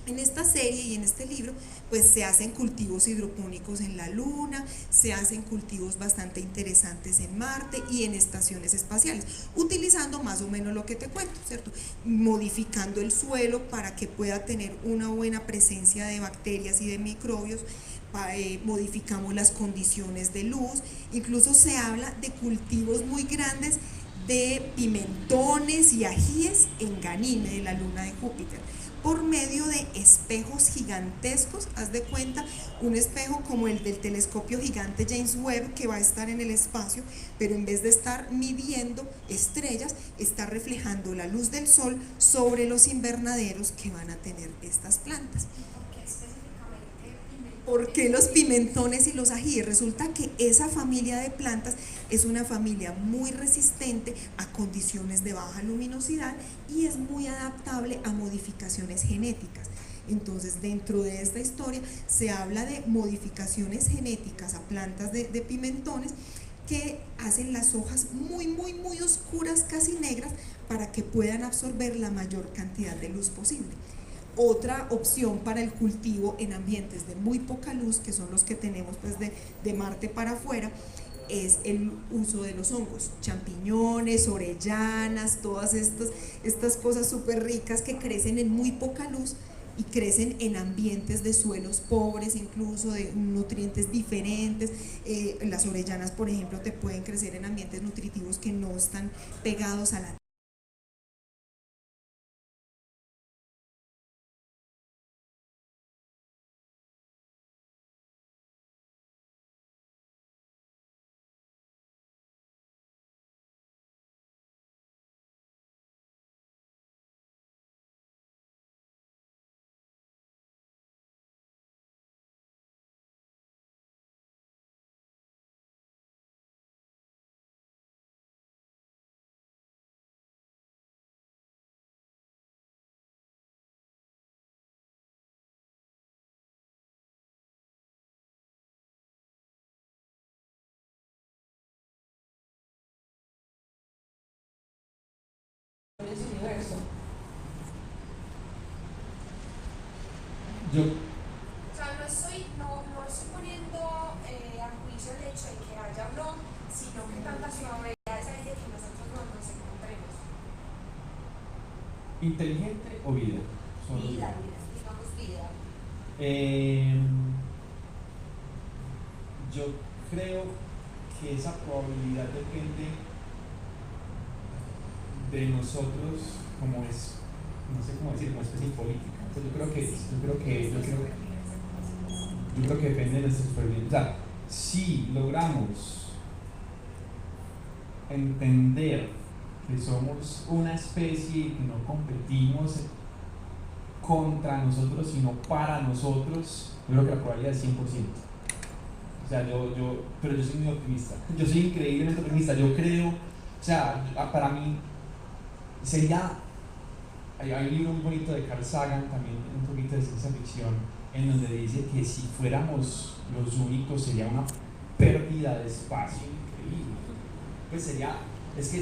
En esta serie y en este libro, pues se hacen cultivos hidropónicos en la Luna, se hacen cultivos bastante interesantes en Marte y en estaciones espaciales, utilizando más o menos lo que te cuento, ¿cierto? Modificando el suelo para que pueda tener una buena presencia de bacterias y de microbios. Modificamos las condiciones de luz, incluso se habla de cultivos muy grandes de pimentones y ajíes en Ganímede, de la luna de Júpiter, por medio de espejos gigantescos. Haz de cuenta un espejo como el del telescopio gigante James Webb, que va a estar en el espacio, pero en vez de estar midiendo estrellas, está reflejando la luz del sol sobre los invernaderos que van a tener estas plantas. ¿Por qué los pimentones y los ajíes? Resulta que esa familia de plantas es una familia muy resistente a condiciones de baja luminosidad y es muy adaptable a modificaciones genéticas. Entonces, dentro de esta historia se habla de modificaciones genéticas a plantas de pimentones que hacen las hojas muy oscuras, casi negras, para que puedan absorber la mayor cantidad de luz posible. Otra opción para el cultivo en ambientes de muy poca luz, que son los que tenemos pues de Marte para afuera, es el uso de los hongos, champiñones, orellanas, todas estas cosas súper ricas que crecen en muy poca luz y crecen en ambientes de suelos pobres, incluso de nutrientes diferentes. Las orellanas, por ejemplo, te pueden crecer en ambientes nutritivos que no están pegados a la del universo. Yo O sea, no estoy poniendo a juicio el hecho de que haya o no, sino que tantas probabilidades hay de que nosotros no nos encontremos. ¿inteligente o vida? Son los Vida, dos. digamos vida. Yo creo que esa probabilidad depende de nosotros como es, no sé cómo decir, como especie política. Entonces yo creo que depende de nuestra supervivencia. O sea, si logramos entender que somos una especie que no competimos contra nosotros, sino para nosotros, yo creo que la probabilidad es 100%. O sea, pero yo soy muy optimista. Yo soy increíblemente optimista. Yo creo, o sea, para mí sería. Hay un libro muy bonito de Carl Sagan, también un poquito de ciencia ficción, en donde dice que si fuéramos los únicos sería una pérdida de espacio increíble. Pues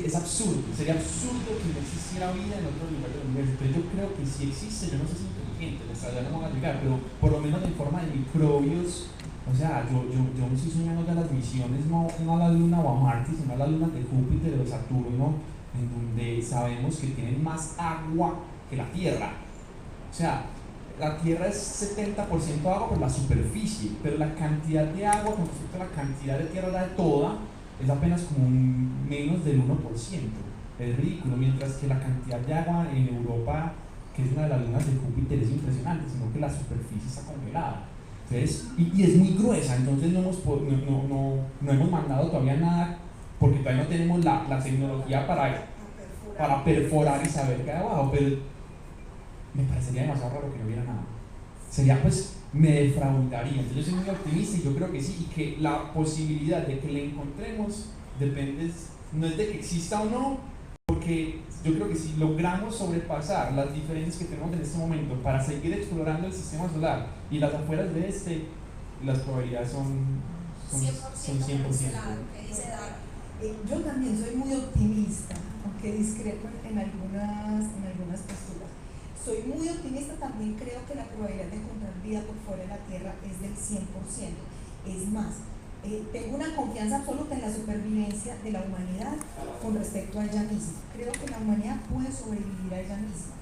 es absurdo, sería absurdo que no existiera vida en otro lugar del universo. Pero yo creo que si existe, yo no sé si es inteligente, nuestra edad no va a llegar, pero por lo menos en forma de microbios. O sea, yo me estoy soñando de las misiones, no a la Luna o a Marte, sino a las lunas de Júpiter o de Saturno, en donde sabemos que tienen más agua que la Tierra. O sea, la Tierra es 70% agua por la superficie, pero la cantidad de agua con respecto a la cantidad de tierra toda es apenas como menos del 1%. Es ridículo, mientras que la cantidad de agua en Europa, que es una de las lunas de Júpiter, es impresionante, sino que la superficie está congelada. Entonces, y es muy gruesa, entonces no hemos mandado todavía nada, porque todavía no tenemos la tecnología para perforar y saber qué hay abajo, pero me parecería demasiado raro que no hubiera nada. Sería, pues, me defraudaría. Entonces yo soy muy optimista y yo creo que sí, y que la posibilidad de que le encontremos depende, no es de que exista o no, porque yo creo que si logramos sobrepasar las diferencias que tenemos en este momento para seguir explorando el sistema solar y las afueras de este, las probabilidades son 100%. ¿Qué dice Dar? Yo también soy muy optimista, aunque discrepo en algunas posturas. Soy muy optimista, también creo que la probabilidad de encontrar vida por fuera de la Tierra es del 100%. Es más, tengo una confianza absoluta en la supervivencia de la humanidad con respecto a ella misma. Creo que la humanidad puede sobrevivir a ella misma.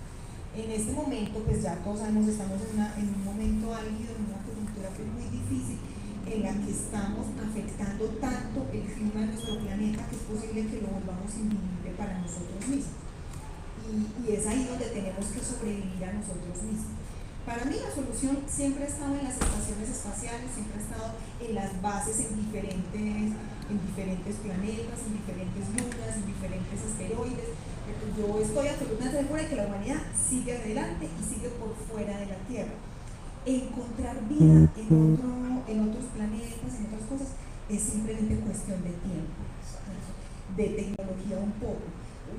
En este momento, pues ya todos sabemos, estamos en un momento álgido, en una coyuntura que es muy difícil, en la que estamos afectando tanto el clima de nuestro planeta que es posible que lo volvamos invivible para nosotros mismos. Y es ahí donde tenemos que sobrevivir a nosotros mismos. Para mí la solución siempre ha estado en las estaciones espaciales, siempre ha estado en las bases en diferentes planetas, en diferentes lunas, en diferentes asteroides. Yo estoy absolutamente segura de que la humanidad sigue adelante y sigue por fuera de la Tierra. Encontrar vida en otros planetas, en otras cosas, es simplemente cuestión de tiempo, de tecnología un poco.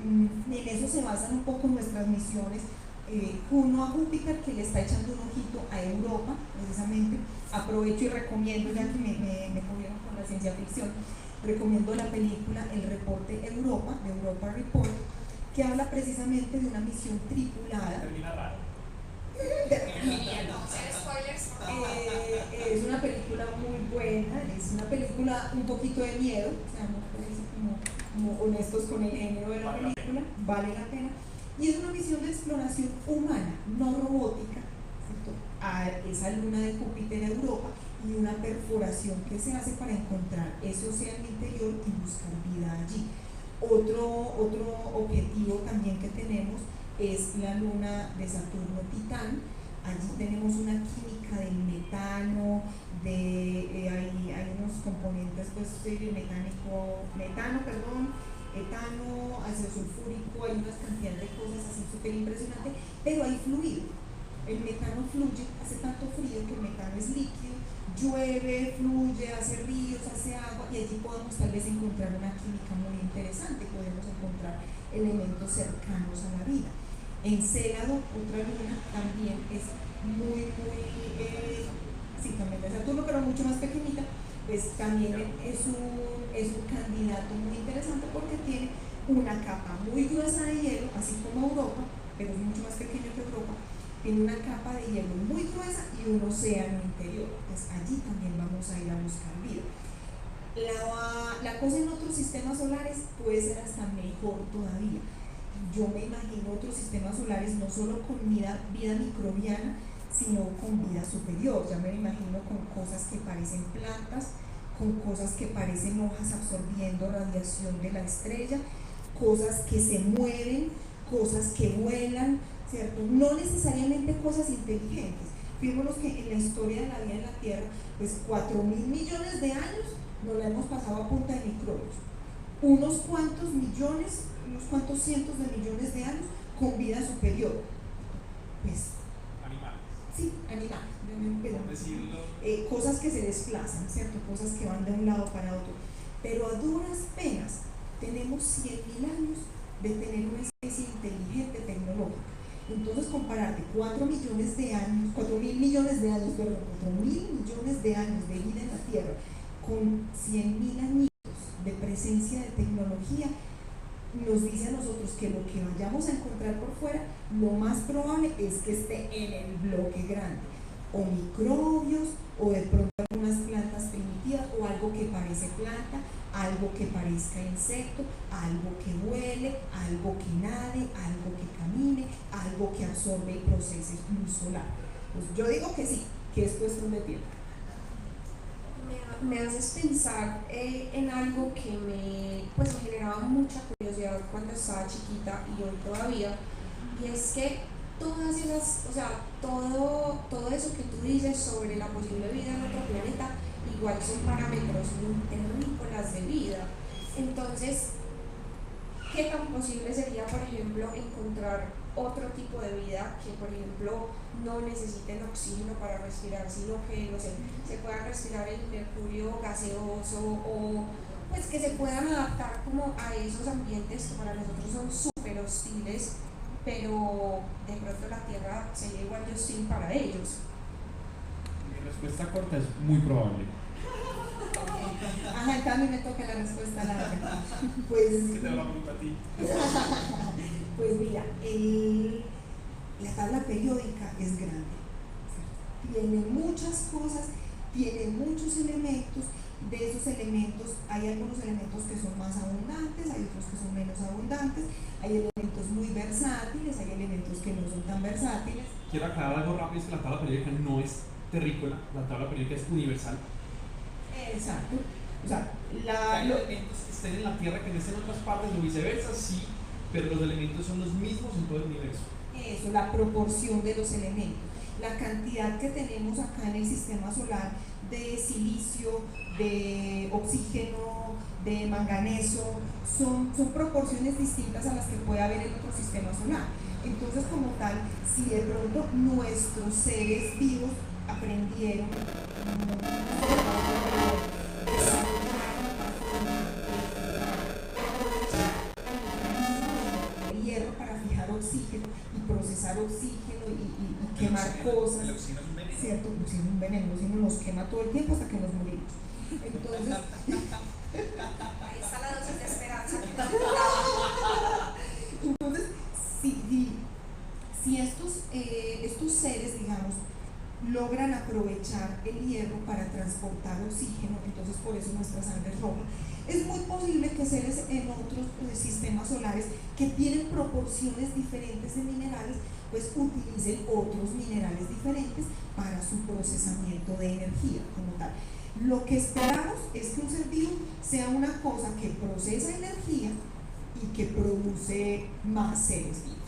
En eso se basan un poco nuestras misiones. Juno a Júpiter, que le está echando un ojito a Europa, precisamente. Aprovecho y recomiendo, ya que me cogieron con la ciencia ficción, recomiendo la película El Reporte Europa, de Europa Report, que habla precisamente de una misión tripulada. Termina raro. Es una película muy buena, es una película un poquito de miedo, seamos como honestos con el género de la película, vale la pena. Y es una misión de exploración humana, no robótica, ¿cierto?, a esa luna de Júpiter, Europa, y una perforación que se hace para encontrar ese océano interior y buscar vida allí. Otro objetivo también que tenemos es la luna de Saturno, Titán. Allí tenemos una química del metano, hay unos componentes, pues, etano, ácido sulfúrico, hay unas cantidades de cosas así súper impresionantes, pero hay fluido. El metano fluye, hace tanto frío que el metano es líquido, llueve, fluye, hace ríos, hace agua, y allí podemos tal vez encontrar una química muy interesante, podemos encontrar elementos cercanos a la vida. Encélado, otra luna, también es también de Saturno, pero mucho más pequeñita, pues también es un candidato muy interesante porque tiene una capa muy gruesa de hielo, así como Europa, pero es mucho más pequeño que Europa, tiene una capa de hielo muy gruesa y un océano interior. Pues allí también vamos a ir a buscar vida. La cosa en otros sistemas solares puede ser hasta mejor todavía. Yo me imagino otros sistemas solares no solo con vida microbiana, sino con vida superior. Ya me imagino con cosas que parecen plantas, con cosas que parecen hojas absorbiendo radiación de la estrella, cosas que se mueven, cosas que vuelan, ¿cierto? No necesariamente cosas inteligentes. Fíjense que en la historia de la vida en la Tierra, pues 4.000 millones de años nos la hemos pasado a punta de microbios. Unos cuantos millones, unos cuantos cientos de millones de años con vida superior. Pues, Animales. sí, animales, Por decirlo. cosas que se desplazan, ¿cierto? Cosas que van de un lado para otro. Pero a duras penas tenemos 100.000 años de tener una especie inteligente tecnológica. Entonces, compararte 4 millones de años, 4.000 millones de años, perdón, 4.000 millones de años de vida en la Tierra con 100.000 años de presencia de tecnología, nos dice a nosotros que lo que vayamos a encontrar por fuera, lo más probable es que esté en el bloque grande, o microbios, o de pronto algunas plantas primitivas, o algo que parece planta, algo que parezca insecto, algo que huele, algo que nade, algo que camine, algo que absorbe y procese luz solar. Pues yo digo que sí, que es cuestión de tiempo. Me haces pensar en algo que me generaba mucha curiosidad cuando estaba chiquita y hoy todavía, y es que todas esas, o sea, todo eso que tú dices sobre la posible vida en otro planeta, igual son parámetros muy terrícolas de vida. Entonces, ¿qué tan posible sería, por ejemplo, encontrar otro tipo de vida que, por ejemplo, no necesiten oxígeno para respirar, sino que, no sé, se pueda respirar el mercurio gaseoso, o pues que se puedan adaptar como a esos ambientes que para nosotros son súper hostiles, pero de pronto la Tierra sería igual de hostil para ellos? Mi respuesta corta es muy probable. Ajá, entonces a mí me toca la respuesta larga. Pues, ¿Qué te la pregunta a ti? pues mira, la tabla periódica es grande, ¿cierto? Tiene muchas cosas, tiene muchos elementos. De esos elementos hay algunos elementos que son más abundantes, hay otros que son menos abundantes, hay elementos muy versátiles, hay elementos que no son tan versátiles. Quiero aclarar algo rápido, es que la tabla periódica no es terrícola, la tabla periódica es universal. Exacto. O sea, Hay elementos que estén en la Tierra que no estén en otras partes o viceversa, sí, pero los elementos son los mismos en todo el universo. Eso, la proporción de los elementos, la cantidad que tenemos acá en el sistema solar de silicio, de oxígeno, de manganeso, son proporciones distintas a las que puede haber en otro sistema solar. Entonces, como tal, si de pronto nuestros seres vivos aprendieron hierro para fijar oxígeno y procesar oxígeno y quemar cosas. El oxígeno es un veneno. Cierto, el oxígeno es un veneno, el oxígeno nos quema todo el tiempo hasta que nos morimos. Entonces, Ahí está la dosis de esperanza. entonces si estos seres, digamos, logran aprovechar el hierro para transportar oxígeno, entonces por eso nuestra sangre es roja. Es muy posible que seres en otros sistemas solares que tienen proporciones diferentes de minerales, pues utilicen otros minerales diferentes para su procesamiento de energía como tal. Lo que esperamos es que un ser vivo sea una cosa que procesa energía y que produce más seres vivos.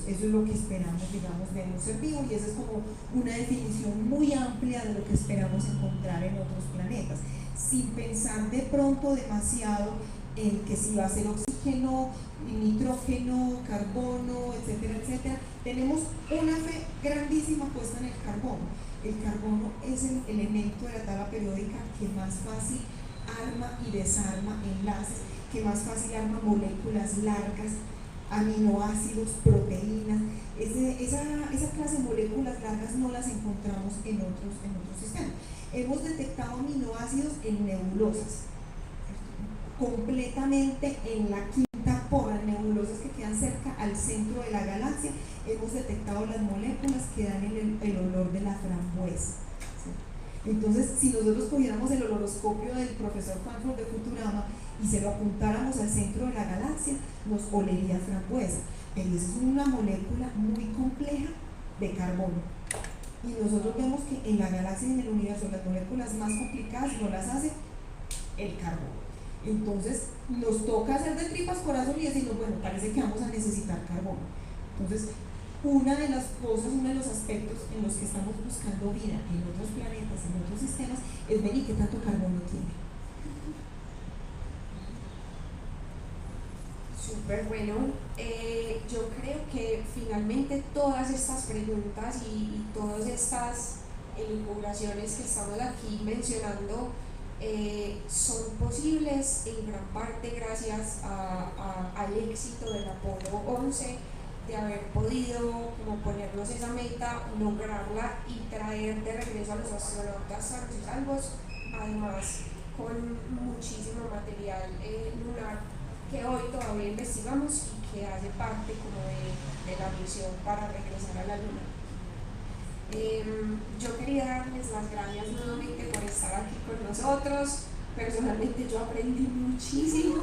Eso es lo que esperamos, digamos, de un ser vivo, y esa es como una definición muy amplia de lo que esperamos encontrar en otros planetas, sin pensar de pronto demasiado en que si va a ser oxígeno, nitrógeno, carbono, etcétera, etcétera. Tenemos una fe grandísima puesta en el carbono. El carbono es el elemento de la tabla periódica que más fácil arma y desarma enlaces, que más fácil arma moléculas largas, aminoácidos, proteínas. Esa clase de moléculas largas no las encontramos en otros sistemas. Hemos detectado aminoácidos en nebulosas, completamente en la quinta por las nebulosas que quedan cerca al centro de la galaxia. Hemos detectado las moléculas que dan el olor de la frambuesa. ¿Sí? Entonces, si nosotros cogiéramos el oloroscopio del profesor Frankfurt de Futurama y se lo apuntáramos al centro de la galaxia, nos olería frambuesa. Pero esa es una molécula muy compleja de carbono. Y nosotros vemos que en la galaxia y en el universo las moléculas más complicadas no las hace el carbono. Entonces nos toca hacer de tripas corazón y decirnos, bueno, parece que vamos a necesitar carbono. Entonces, una de las cosas, uno de los aspectos en los que estamos buscando vida en otros planetas, en otros sistemas, es ver qué tanto carbono tiene. Súper bueno. Yo creo que finalmente todas estas preguntas y todas estas elucubraciones que estamos aquí mencionando son posibles en gran parte gracias al éxito del Apolo 11, de haber podido como ponernos esa meta, lograrla y traer de regreso a los astronautas sanos y salvos, además con muchísimo material lunar que hoy todavía investigamos y que hace parte como de la misión para regresar a la Luna. Yo quería darles las gracias nuevamente por estar aquí con nosotros. Personalmente yo aprendí muchísimo.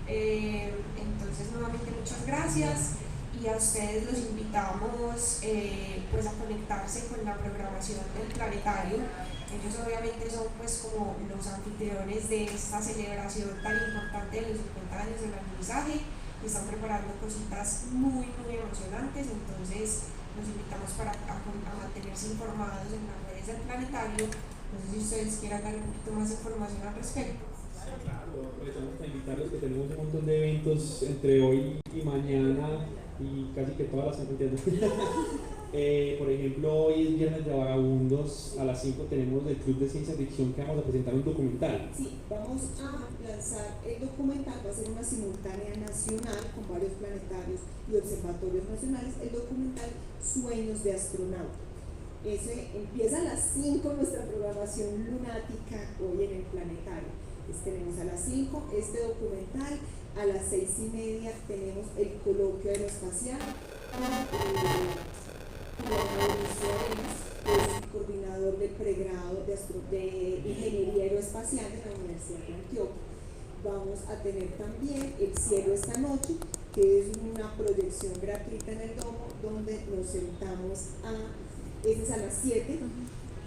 Entonces nuevamente muchas gracias y a ustedes los invitamos pues a conectarse con la programación del planetario. Ellos obviamente son pues como los anfitriones de esta celebración tan importante de los 50 años del alunizaje y están preparando cositas muy emocionantes. Entonces los invitamos a mantenerse informados en las redes del planetario. No sé si ustedes quieran dar un poquito más de información al respecto. Claro, aprovechamos para invitarlos que tenemos un montón de eventos entre hoy y mañana y casi que todas las semanas. Por ejemplo, hoy es Viernes de Vagabundos, a las 5 tenemos el Club de Ciencia Ficción que vamos a presentar un documental. Sí, vamos a lanzar el documental, va a ser una simultánea nacional con varios planetarios y observatorios nacionales, el documental Sueños de Astronauta. Ese empieza a las 5 nuestra programación lunática hoy en el planetario. Tenemos a las 5 este documental, a las 6:30 tenemos el coloquio aeroespacial. Es el coordinador del pregrado de Ingeniería Aeroespacial de la Universidad de Antioquia. Vamos a tener también El Cielo esta noche, que es una proyección gratuita en el domo, donde nos sentamos ese es a las 7,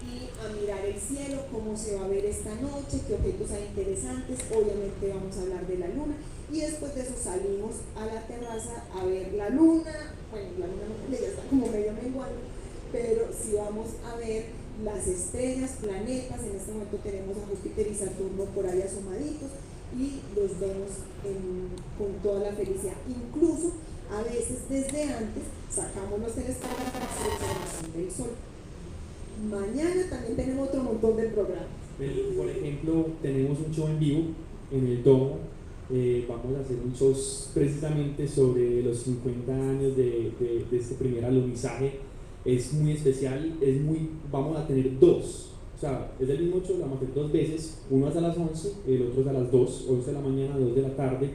y a mirar el cielo, cómo se va a ver esta noche, qué objetos hay interesantes. Obviamente vamos a hablar de la luna, y después de eso salimos a la terraza a ver la luna. Bueno, la luna no, ya está como medio menguando, pero sí vamos a ver las estrellas, planetas. En este momento tenemos a Júpiter y Saturno por ahí asomaditos y los vemos con toda la felicidad. Incluso a veces desde antes sacamos los telescopios para hacer observación del Sol. Mañana también tenemos otro montón de programas. Por ejemplo, tenemos un show en vivo en el domo. Vamos a hacer un show precisamente sobre los 50 años de este primer alunizaje. Es muy especial, vamos a tener dos, o sea, es el mismo show, lo vamos a hacer 2 veces, uno es a las 11, el otro es a las 2, 11 de la mañana, 2 de la tarde.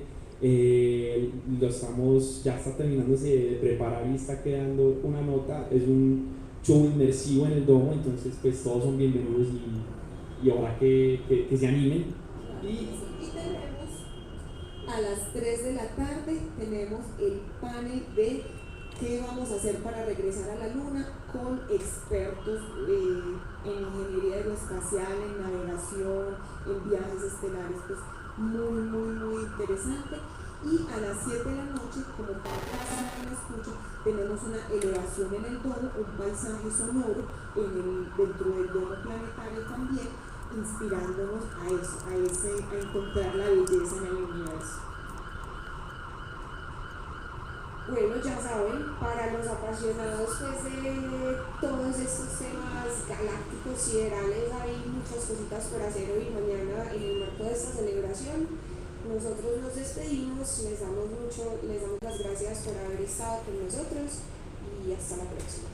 Ya está terminándose de preparar y está quedando una nota. Es un show inmersivo en el domo, entonces pues todos son bienvenidos y ahora que se animen. Y tenemos a las 3 de la tarde tenemos el panel de qué vamos a hacer para regresar a la luna con expertos en ingeniería aeroespacial, en navegación, en viajes estelares, pues muy interesante. Y a las 7 de la noche, como para que la escucha, tenemos una elevación en el domo, un paisaje sonoro dentro del domo planetario también, inspirándonos a eso, a encontrar la belleza en el universo. Bueno, ya saben, para los apasionados pues, de todos estos temas galácticos, siderales, hay muchas cositas por hacer hoy y mañana en el marco de esta celebración. Nosotros nos despedimos, les damos las gracias por haber estado con nosotros y hasta la próxima.